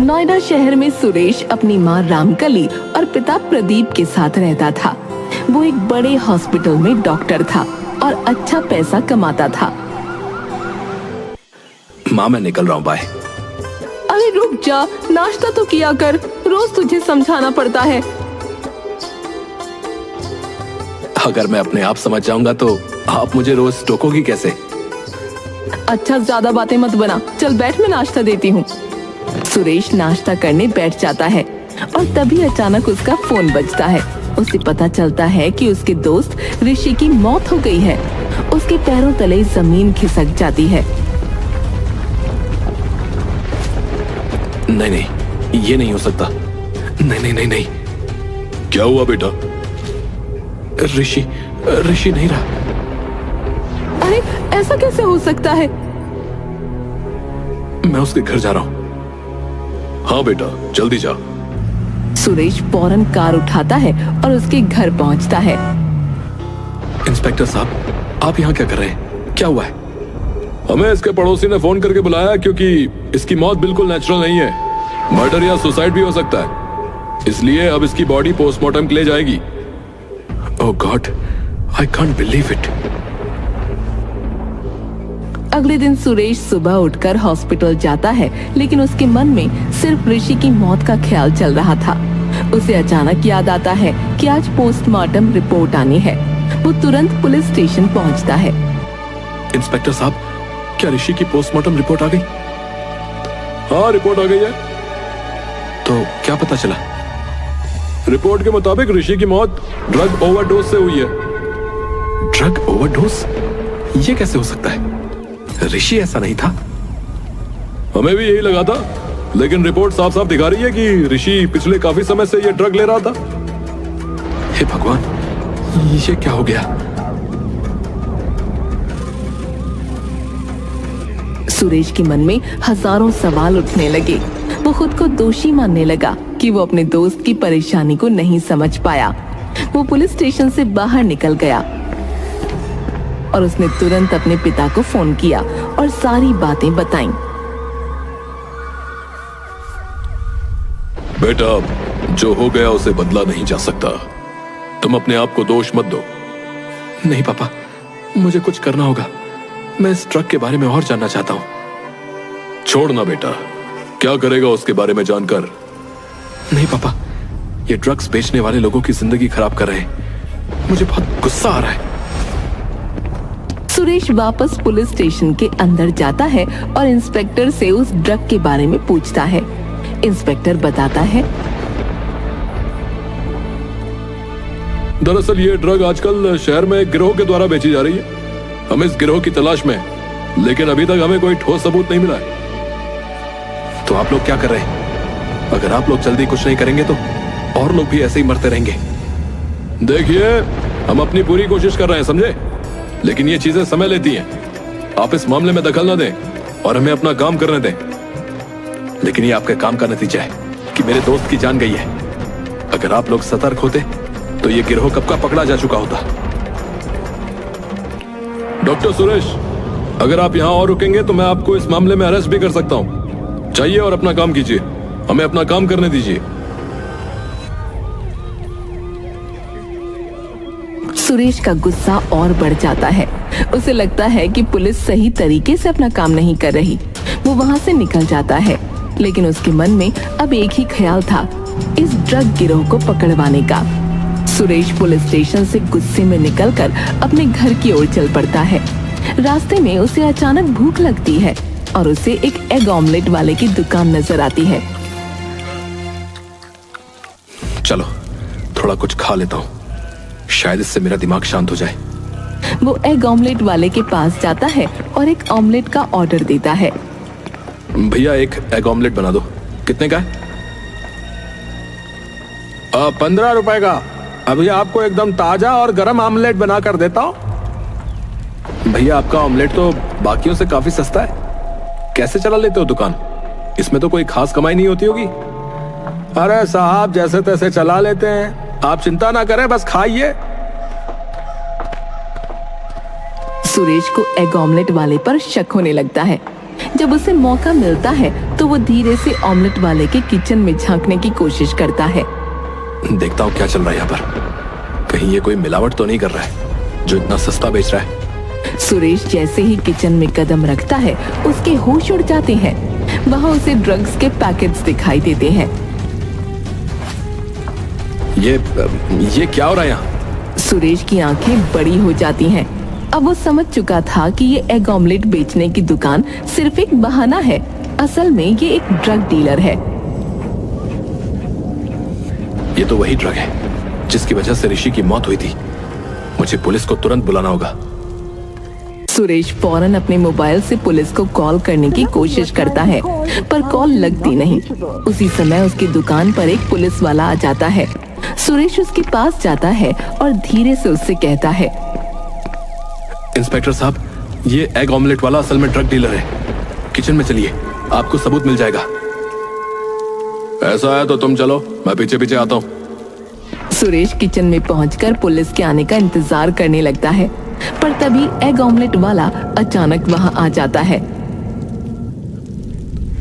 नोएडा शहर में सुरेश अपनी माँ रामकली और पिता प्रदीप के साथ रहता था। वो एक बड़े हॉस्पिटल में डॉक्टर था और अच्छा पैसा कमाता था। माँ मैं निकल रहा हूँ, बाय। अरे रुक जा, नाश्ता तो किया कर, रोज तुझे समझाना पड़ता है। अगर मैं अपने आप समझ जाऊंगा तो आप मुझे रोज टोकोगी कैसे? अच्छा ज्यादा बातें मत बना, चल बैठ, मैं नाश्ता देती हूँ। सुरेश नाश्ता करने बैठ जाता है और तभी अचानक उसका फोन बजता है। उसे पता चलता है कि उसके दोस्त ऋषि की मौत हो गई है। उसके पैरों तले जमीन खिसक जाती है। नहीं नहीं, ये नहीं हो सकता। नहीं नहीं नहीं नहीं। क्या हुआ बेटा? ऋषि नहीं रहा। अरे ऐसा कैसे हो सकता है? मैं उसके घर जा रहा हूँ। हाँ बेटा, जल्दी जा। सुरेश फौरन कार उठाता है और उसके घर पहुंचता है। इंस्पेक्टर साहब, आप यहाँ क्या कर रहे हैं? क्या हुआ है? हमें इसके पड़ोसी ने फोन करके बुलाया क्योंकि इसकी मौत बिल्कुल नेचुरल नहीं है। मर्डर या सुसाइड भी हो सकता है, इसलिए अब इसकी बॉडी पोस्टमार्टम के लिए जाएगी। Oh God, I can't believe it. अगले दिन सुरेश सुबह उठकर हॉस्पिटल जाता है, लेकिन उसके मन में सिर्फ ऋषि की मौत का ख्याल चल रहा था। उसे अचानक याद आता है कि आज पोस्टमार्टम रिपोर्ट आनी है। वो तुरंत पुलिस स्टेशन पहुंचता है। इंस्पेक्टर साहब, क्या ऋषि की पोस्टमार्टम रिपोर्ट आ गई? हाँ, रिपोर्ट आ गई है। तो क्या पता चला? रिपोर्ट के मुताबिक ऋषि की मौत ड्रग ओवरडोज से हुई है। Drug overdose? ये कैसे हो सकता है? ऋषि ऐसा नहीं था। हमें भी यही लगा था, लेकिन रिपोर्ट साफ साफ दिखा रही है कि ऋषि पिछले काफी समय से ये ड्रग ले रहा था। हे भगवान, ये क्या हो गया? सुरेश के मन में हजारों सवाल उठने लगे। वो खुद को दोषी मानने लगा कि वो अपने दोस्त की परेशानी को नहीं समझ पाया। वो पुलिस स्टेशन से बाहर निकल गया और उसने तुरंत अपने पिता को फोन किया और सारी बातें बताईं। बेटा, जो हो गया उसे बदला नहीं जा सकता। तुम अपने आप को दोष मत दो। नहीं पापा, मुझे कुछ करना होगा। मैं इस ट्रक के बारे में और जानना चाहता हूँ। छोड़ना बेटा, क्या करेगा उसके बारे में जानकर? नहीं पापा, ये ड्रग्स बेचने वाले लोगों की जिंदगी खराब कर रहे हैं। मुझे बहुत गुस्सा आ रहा है। सुरेश वापस पुलिस स्टेशन के अंदर जाता है और इंस्पेक्टर से उस ड्रग के बारे में पूछता है। इंस्पेक्टर बताता है, दरअसल ये ड्रग आजकल शहर में एक गिरोह के द्वारा बेची जा रही है। हम इस गिरोह की तलाश में हैं, लेकिन अभी तक हमें कोई ठोस सबूत नहीं मिला है। तो आप लोग क्या कर रहे हैं? अगर आप लोग जल्दी कुछ नहीं करेंगे तो और लोग भी ऐसे ही मरते रहेंगे। देखिए, हम अपनी पूरी कोशिश कर रहे हैं, समझे? लेकिन ये चीजें समय लेती हैं। आप इस मामले में दखल न दें और हमें अपना काम करने दें। लेकिन ये आपके काम का नतीजा है कि मेरे दोस्त की जान गई है। अगर आप लोग सतर्क होते तो ये गिरोह कब का पकड़ा जा चुका होता। डॉक्टर सुरेश, अगर आप यहाँ और रुकेंगे तो मैं आपको इस मामले में अरेस्ट भी कर सकता हूँ। चाहिए और अपना काम कीजिए, हमें अपना काम करने दीजिए। सुरेश का गुस्सा और बढ़ जाता है। उसे लगता है कि पुलिस सही तरीके से अपना काम नहीं कर रही। वो वहाँ से निकल जाता है, लेकिन उसके मन में अब एक ही ख्याल था, इस ड्रग गिरोह को पकड़वाने का। सुरेश पुलिस स्टेशन से गुस्से में निकलकर अपने घर की ओर चल पड़ता है। रास्ते में उसे अचानक भूख लगती है और उसे एक एग ऑमलेट वाले की दुकान नजर आती है। चलो थोड़ा कुछ खा लेता हूँ, शायद इससे मेरा दिमाग शांत हो जाए। वो एग ऑमलेट वाले के पास जाता है और एक ऑमलेट का ऑर्डर देता है। भैया एक एग ऑमलेट बना दो। कितने का है? 15 रुपए का। अभी आपको एकदम ताजा और गरम ऑमलेट बना कर देता हूँ। भैया आपका ऑमलेट तो बाकियों से काफी सस्ता है, कैसे चला लेते हो दुकान? इसमें तो कोई खास कमाई नहीं होती होगी। अरे साहब, जैसे तैसे चला लेते हैं, आप चिंता ना करें, बस खाइए। सुरेश को एग ऑमलेट वाले पर शक होने लगता है। जब उसे मौका मिलता है तो वो धीरे से ऑमलेट वाले के किचन में झांकने की कोशिश करता है। देखता हूँ क्या चल रहा है यहाँ पर। कहीं ये कोई मिलावट तो नहीं कर रहा है जो इतना सस्ता बेच रहा है। सुरेश जैसे ही किचन में कदम रखता है उसके होश उड़ जाते हैं। वहाँ उसे ड्रग्स के पैकेट्स दिखाई देते हैं। ये क्या हो रहा है यहाँ? सुरेश की आंखें बड़ी हो जाती हैं। अब वो समझ चुका था कि ये एग ऑमलेट बेचने की दुकान सिर्फ एक बहाना है। असल में ये एक ड्रग डीलर है। ये तो वही ड्रग है जिसकी वजह से ऋषि की मौत हुई थी। मुझे पुलिस को तुरंत बुलाना होगा। सुरेश फौरन अपने मोबाइल से पुलिस को कॉल करने की कोशिश करता है, पर कॉल लगती नहीं। उसी समय उसकी दुकान पर एक पुलिस वाला आ जाता है। सुरेश उसके पास जाता है और धीरे से उससे कहता है, इंस्पेक्टर साहब, ये एग ऑमलेट वाला असल में ड्रग डीलर है। किचन में चलिए, आपको सबूत मिल जाएगा। ऐसा है तो तुम चलो, मैं पीछे पीछे आता हूँ। सुरेश किचन में पहुंचकर पुलिस के आने का इंतजार करने लगता है, पर तभी एग ऑमलेट वाला अचानक वहां आ जाता है।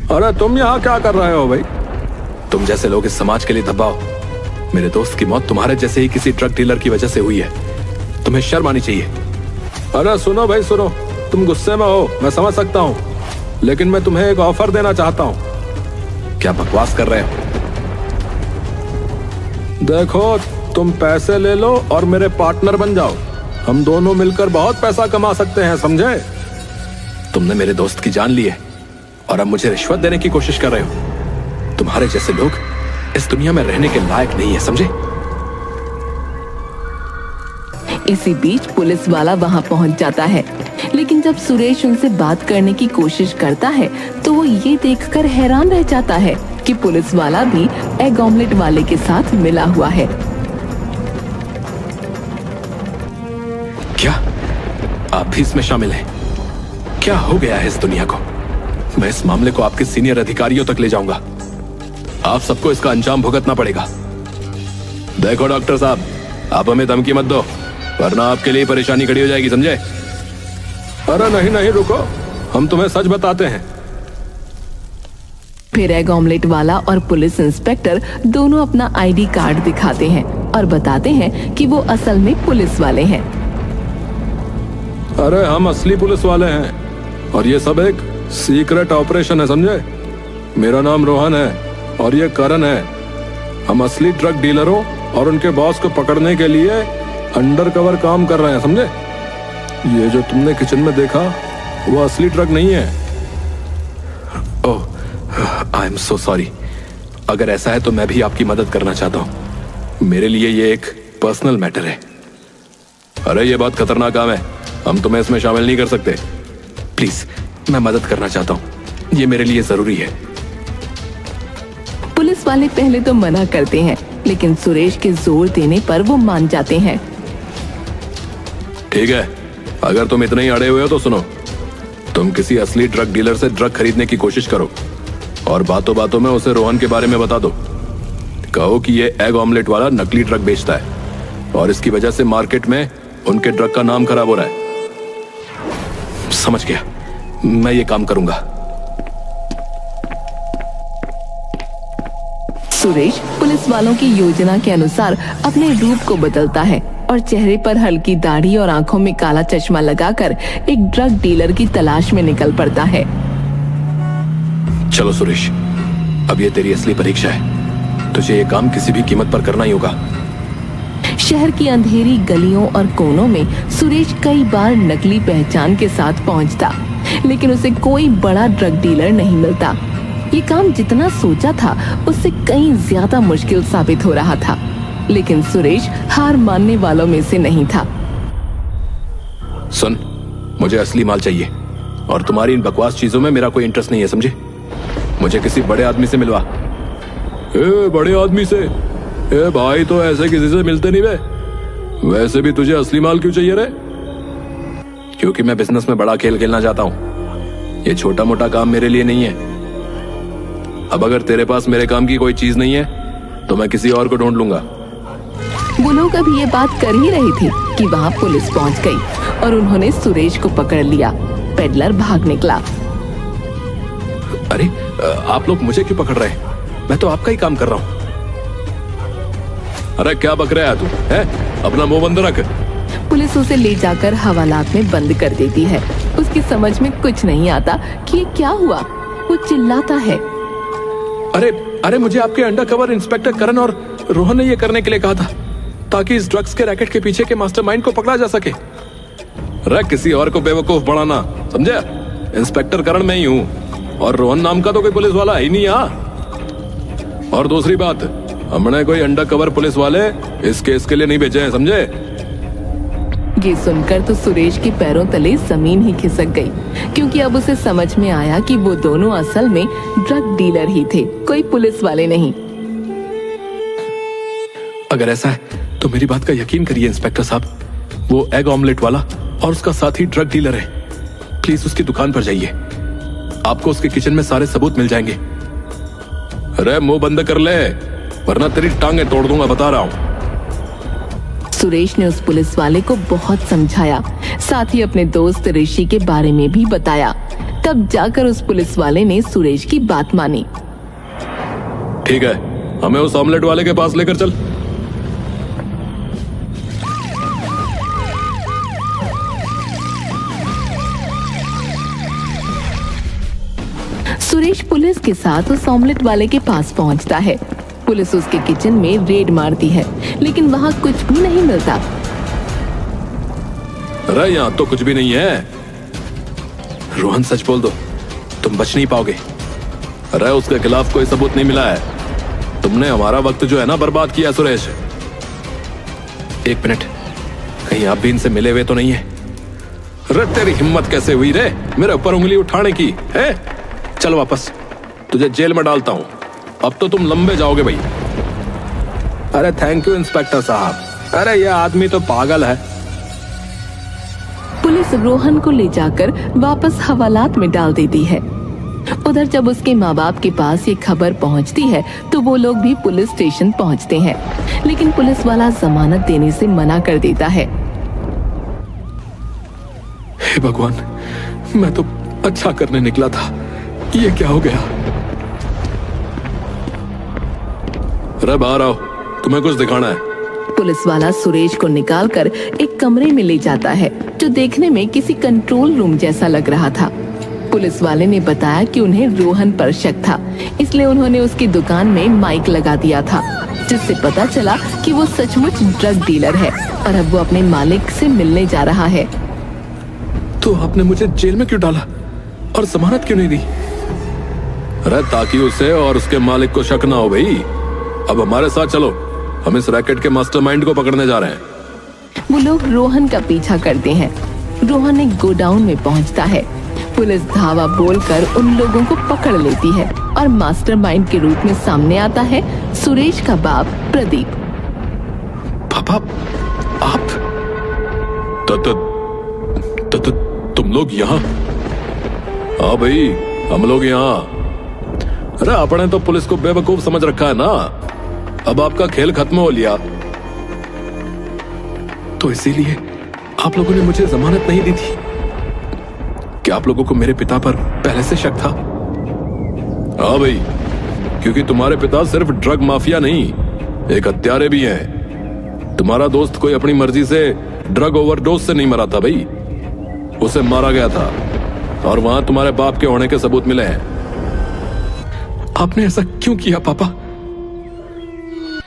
अरे तुम यहाँ क्या कर रहे हो भाई? तुम जैसे लोग इस समाज के लिए दबाओ। मेरे दोस्त की मौत तुम्हारे जैसे ही किसी ड्रग डीलर की वजह से हुई है। तुम्हें शर्म आनी चाहिए। अरे सुनो भाई सुनो, तुम गुस्से में हो, मैं समझ सकता हूँ, लेकिन मैं तुम्हें एक ऑफर देना चाहता हूँ। क्या बकवास कर रहे हो? देखो, तुम पैसे ले लो और मेरे पार्टनर बन जाओ। हम दोनों मिलकर बहुत पैसा कमा सकते हैं, समझे? तुमने मेरे दोस्त की जान ली है और अब मुझे रिश्वत देने की कोशिश कर रहे हो। तुम्हारे जैसे लोग इस दुनिया में रहने के लायक नहीं है, समझे? इसी बीच पुलिस वाला वहां पहुंच जाता है, लेकिन जब सुरेश उनसे बात करने की कोशिश करता है तो वो ये देखकर हैरान रह जाता है कि पुलिस वाला भी एग ऑमलेट वाले के साथ मिला हुआ है। क्या आप भी इसमें शामिल हैं? क्या हो गया है इस दुनिया को? मैं इस मामले को आपके सीनियर अधिकारियों तक ले जाऊंगा। आप सबको इसका अंजाम भुगतना पड़ेगा। देखो डॉक्टर साहब, आप हमें धमकी मत दो, वरना आपके लिए परेशानी खड़ी हो जाएगी, समझे? अरे नहीं नहीं, रुको, हम तुम्हें सच बताते हैं। फिर एग ऑमलेट वाला और पुलिस इंस्पेक्टर दोनों अपना आईडी कार्ड दिखाते हैं और बताते हैं कि वो असल में पुलिस वाले हैं। अरे हम असली पुलिस वाले हैं और ये सब एक सीक्रेट ऑपरेशन है, समझे? मेरा नाम रोहन है और ये करण है। हम असली ड्रग डीलरों और उनके बॉस को पकड़ने के लिए अंडरकवर काम कर रहे हैं, समझे? ये जो तुमने किचन में देखा वो असली ड्रग नहीं है। ओह, आई एम सो सॉरी। अगर ऐसा है तो मैं भी आपकी मदद करना चाहता हूँ। मेरे लिए ये एक पर्सनल मैटर है। अरे ये बहुत खतरनाक काम है, हम तुम्हें इसमें शामिल नहीं कर सकते। प्लीज, मैं मदद करना चाहता हूँ, ये मेरे लिए जरूरी है। पुलिस वाले पहले तो मना करते हैं, लेकिन सुरेश के जोर देने पर वो मान जाते हैं। ठीक है, अगर तुम इतने ही अड़े हुए हो तो सुनो। तुम किसी असली ड्रग डीलर से ड्रग खरीदने की कोशिश करो और बातों बातों में उसे रोहन के बारे में बता दो। कहो कि ये एग ऑमलेट वाला नकली ड्रग बेचता है और इसकी वजह से मार्केट में उनके ड्रग का नाम खराब हो रहा है। समझ गया, मैं ये काम करूंगा। सुरेश पुलिस वालों की योजना के अनुसार अपने रूप को बदलता है और चेहरे पर हल्की दाढ़ी और आंखों में काला चश्मा लगाकर एक ड्रग डीलर की तलाश में निकल पड़ता है। चलो सुरेश, अब ये तेरी असली परीक्षा है। तुझे ये काम किसी भी कीमत पर करना ही होगा। शहर की अंधेरी गलियों और कोनों में सुरेश कई बार नकली पहचान के साथ पहुंचता, लेकिन उसे कोई बड़ा ड्रग डीलर नहीं मिलता। ये काम जितना सोचा था उससे कहीं ज्यादा मुश्किल साबित हो रहा था, लेकिन सुरेश हार मानने वालों में से नहीं था। सुन, मुझे असली माल चाहिए और तुम्हारी इन बकवास चीजों में मेरा कोई इंटरेस्ट नहीं है, समझे? मुझे किसी बड़े आदमी से मिलवा। बड़े आदमी से? भाई तो ऐसे किसी से मिलते नहीं बे। वैसे भी तुझे असली माल क्यों चाहिए रे? क्योंकि मैं बिजनेस में बड़ा खेल खेलना चाहता हूँ। ये छोटा मोटा काम मेरे लिए नहीं है। अब अगर तेरे पास मेरे काम की कोई चीज नहीं है तो मैं किसी और को ढूंढ लूंगा। वो लोग अभी ये बात कर ही रही थी कि वहाँ पुलिस पहुँच गई और उन्होंने सुरेश को पकड़ लिया। पेडलर भाग निकला। अरे आप लोग मुझे क्यों पकड़ रहे हैं? मैं तो आपका ही काम कर रहा हूं। अरे क्या बक रहा है तू? है अपना मुंह बंद रख। पुलिस उसे ले जाकर हवालात में बंद कर देती है। उसकी समझ में कुछ नहीं आता कि ये क्या हुआ। वो चिल्लाता है, अरे मुझे आपके अंडरकवर इंस्पेक्टर करण और रोहन ने ये करने के लिए कहा था ताकि इस ड्रग्स के रैकेट के पीछे के मास्टरमाइंड को पकड़ा जा सके। अरे किसी और को बेवकूफ बनाना, समझे? इंस्पेक्टर करण मैं ही हूँ और रोहन नाम का तो कोई पुलिस वाला है ही नहीं यहाँ। और दूसरी बात, हमने कोई अंडरकवर पुलिस वाले इस केस के लिए नहीं भेजे हैं, समझे? ये सुनकर तो सुरेश के पैरों तले जमीन ही खिसक गई, क्योंकि अब उसे समझ में आया कि वो दोनों असल में ड्रग डीलर ही थे, कोई पुलिस वाले नहीं। अगर ऐसा है तो मेरी बात का यकीन करिए इंस्पेक्टर साहब, वो एग ऑमलेट वाला और उसका साथी ड्रग डीलर है। प्लीज उसकी दुकान पर जाइए, आपको उसके किचन में सारे सबूत मिल जाएंगे। अरे मुंह बंद कर ले वरना तेरी टांगे तोड़ दूंगा, बता रहा हूं। सुरेश ने उस पुलिस वाले को बहुत समझाया, साथ ही अपने दोस्त ऋषि के बारे में भी बताया। तब जाकर उस पुलिस वाले ने सुरेश की बात मानी। ठीक है, हमें उस ऑमलेट वाले के पास लेकर चल। सुरेश पुलिस के साथ उस ऑमलेट वाले के पास पहुंचता है। पुलिस उसके किचन में रेड मारती है, लेकिन वहां कुछ भी नहीं मिलता। अरे यहाँ तो कुछ भी नहीं है। रोहन सच बोल दो, तुम बच नहीं पाओगे। अरे उसके खिलाफ कोई सबूत नहीं मिला है। तुमने हमारा वक्त जो है ना बर्बाद किया सुरेश। एक मिनट, कहीं आप भी इनसे मिले हुए तो नहीं है? अरे तेरी हिम्मत कैसे हुई रे मेरे ऊपर उंगली उठाने की है? चल वापस, तुझे जेल में डालता हूं। अब तो तुम लंबे जाओगे भाई। अरे थैंक यू इंस्पेक्टर साहब। अरे ये आदमी तो पागल है। पुलिस रोहन को ले जाकर वापस हवालात में डाल देती है। उधर जब उसके माँ बाप के पास ये खबर पहुंचती है तो वो लोग भी पुलिस स्टेशन पहुंचते हैं, लेकिन पुलिस वाला जमानत देने से मना कर देता है। हे भगवान, मैं तो अच्छा करने निकला था, ये क्या हो गया? अरे बाहर आओ, तुम्हें कुछ दिखाना है। पुलिस वाला सुरेश को निकालकर एक कमरे में ले जाता है, जो देखने में किसी कंट्रोल रूम जैसा लग रहा था। पुलिस वाले ने बताया कि उन्हें रोहन पर शक था, इसलिए उन्होंने उसकी दुकान में माइक लगा दिया था, जिससे पता चला कि वो सचमुच ड्रग डीलर है और अब वो अपने मालिक से मिलने जा रहा है। तो आपने मुझे जेल में क्यों डाला और जमानत क्यों नहीं दी? अरे ताकि उसे और उसके मालिक को शक ना हो भाई। अब हमारे साथ चलो, हम इस रैकेट के मास्टरमाइंड को पकड़ने जा रहे हैं। वो लोग रोहन का पीछा करते हैं। रोहन एक गोडाउन में पहुंचता है। पुलिस धावा बोलकर उन लोगों को पकड़ लेती है और मास्टरमाइंड के रूप में सामने आता है सुरेश का बाप प्रदीप। पापा, आप तुम लोग यहाँ? हाँ भाई, हम लोग यहाँ। अरे आपने तो पुलिस को बेवकूफ समझ रखा है ना, अब आपका खेल खत्म हो लिया। तो इसीलिए आप लोगों ने मुझे जमानत नहीं दी थी? क्या आप लोगों को मेरे पिता पर पहले से शक था? हाँ भाई, क्योंकि तुम्हारे पिता सिर्फ ड्रग माफिया नहीं, एक हत्यारे भी हैं। तुम्हारा दोस्त कोई अपनी मर्जी से ड्रग ओवरडोज से नहीं मरा था भाई, उसे मारा गया था और वहां तुम्हारे बाप के होने के सबूत मिले हैं। आपने ऐसा क्यों किया पापा?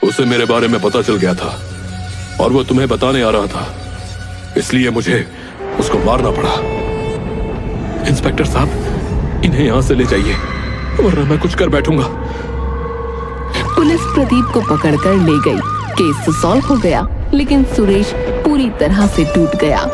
उसे मेरे बारे में पता चल गया था और वो तुम्हें बताने आ रहा था, इसलिए मुझे उसको मारना पड़ा। इंस्पेक्टर साहब, इन्हें यहां से ले जाइए वरना मैं कुछ कर बैठूंगा। पुलिस प्रदीप को पकड़कर ले गई। केस तो सॉल्व हो गया, लेकिन सुरेश पूरी तरह से टूट गया।